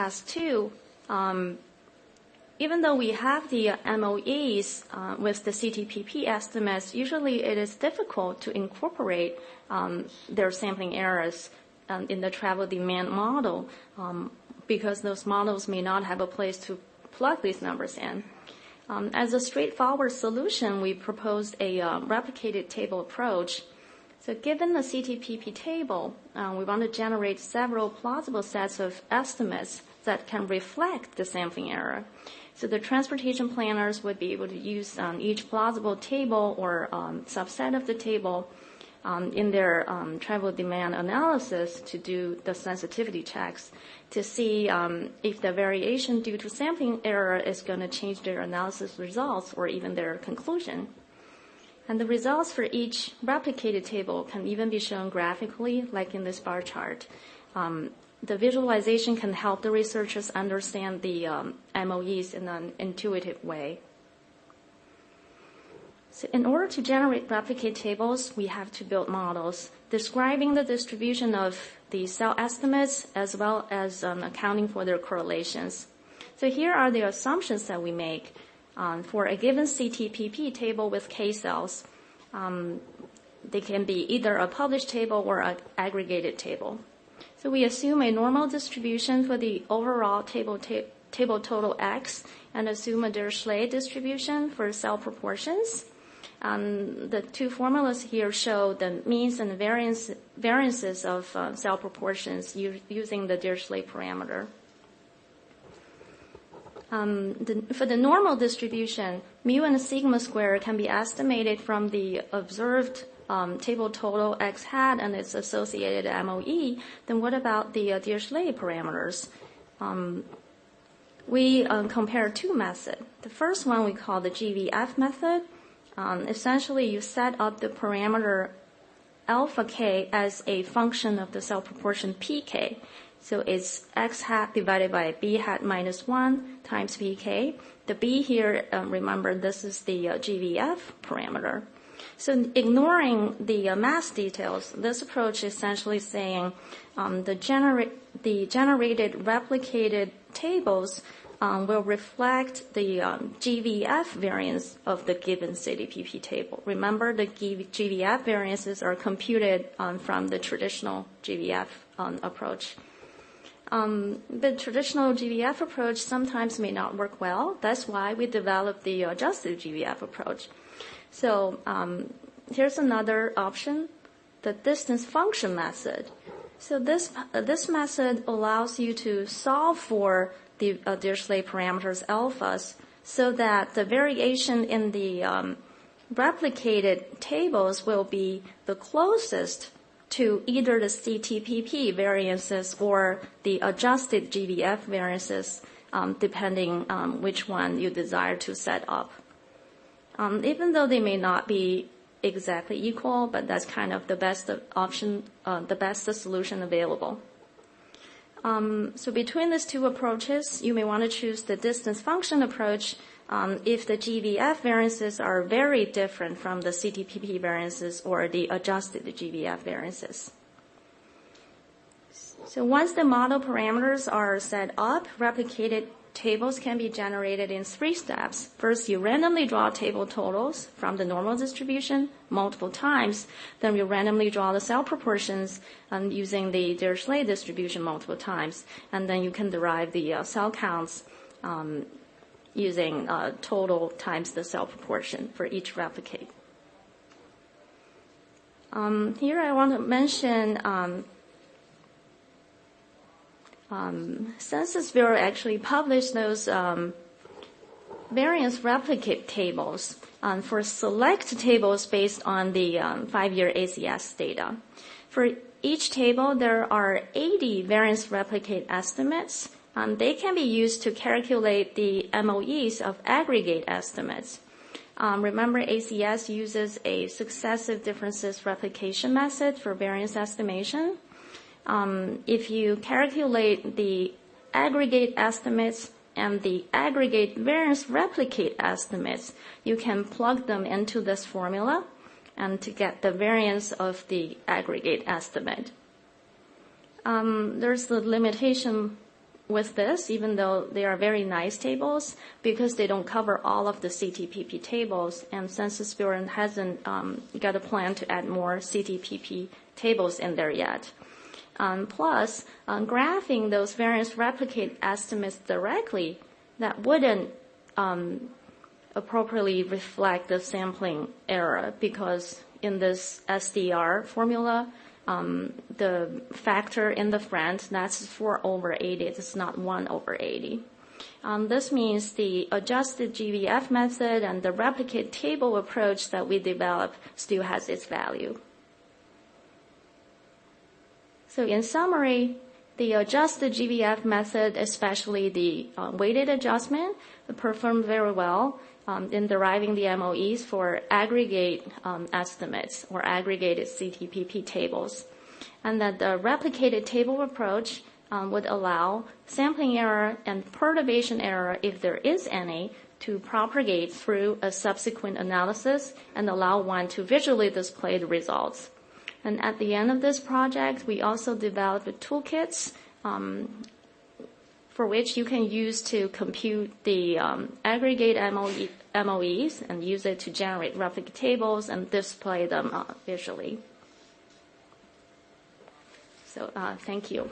As two, even though we have the MOEs with the CTPP estimates, usually it is difficult to incorporate their sampling errors in the travel demand model because those models may not have a place to plug these numbers in. As a straightforward solution, we proposed a replicated table approach. So given the CTPP table, we want to generate several plausible sets of estimates that can reflect the sampling error. So the transportation planners would be able to use each plausible table or subset of the table in their travel demand analysis to do the sensitivity checks to see if the variation due to sampling error is going to change their analysis results or even their conclusion. And the results for each replicated table can even be shown graphically, like in this bar chart. The visualization can help the researchers understand the MOEs in an intuitive way. So in order to generate replicate tables, we have to build models describing the distribution of the cell estimates as well as accounting for their correlations. So here are the assumptions that we make for a given CTPP table with K cells. They can be either a published table or an aggregated table. So we assume a normal distribution for the overall table total X and assume a Dirichlet distribution for cell proportions. The two formulas here show the means and variances of cell proportions using the Dirichlet parameter. For the normal distribution, mu and sigma square can be estimated from the observed table total X hat and its associated MOE. Then what about the Dirichlet parameters? We compare two methods. The first one we call the GVF method. Essentially, you set up the parameter alpha k as a function of the cell proportion pk. So it's x hat divided by b hat minus 1 times pk. The b here, remember, this is the GVF parameter. So ignoring the mass details, this approach is essentially saying the generated replicated tables will reflect the GVF variance of the given CTPP table. Remember, the GVF variances are computed from the traditional GVF approach. The traditional GVF approach sometimes may not work well. That's why we developed the adjusted GVF approach. So here's another option, the distance function method. So this method allows you to solve for the Dirichlet parameters alphas so that the variation in the replicated tables will be the closest to either the CTPP variances or the adjusted GVF variances, depending on which one you desire to set up. Even though they may not be exactly equal, but that's kind of the best option, the best solution available. So between these two approaches, you may want to choose the distance function approach if the GVF variances are very different from the CTPP variances or the adjusted GVF variances. So once the model parameters are set up, replicated tables can be generated in 3 steps. First, you randomly draw table totals from the normal distribution multiple times. Then you randomly draw the cell proportions using the Dirichlet distribution multiple times. And then you can derive the cell counts using total times the cell proportion for each replicate. Here I want to mention Census Bureau actually published those variance replicate tables for select tables based on the 5-year ACS data. For each table, there are 80 variance replicate estimates. They can be used to calculate the MOEs of aggregate estimates. Remember, ACS uses a successive differences replication method for variance estimation. If you calculate the aggregate estimates and the aggregate variance replicate estimates, you can plug them into this formula and to get the variance of the aggregate estimate. There's the limitation with this, even though they are very nice tables, because they don't cover all of the CTPP tables, and Census Bureau hasn't got a plan to add more CTPP tables in there yet. Plus, graphing those variance replicate estimates directly, that wouldn't appropriately reflect the sampling error, because in this SDR formula, the factor in the front, that's 4/80. It's not 1/80. This means the adjusted GVF method and the replicate table approach that we developed still has its value. So in summary, the adjusted GVF method, especially the weighted adjustment, performed very well in deriving the MOEs for aggregate estimates or aggregated CTPP tables. And that the replicated table approach would allow sampling error and perturbation error, if there is any, to propagate through a subsequent analysis and allow one to visually display the results. And at the end of this project, we also developed toolkits for which you can use to compute the aggregate MOEs and use it to generate replicate tables and display them visually. So thank you.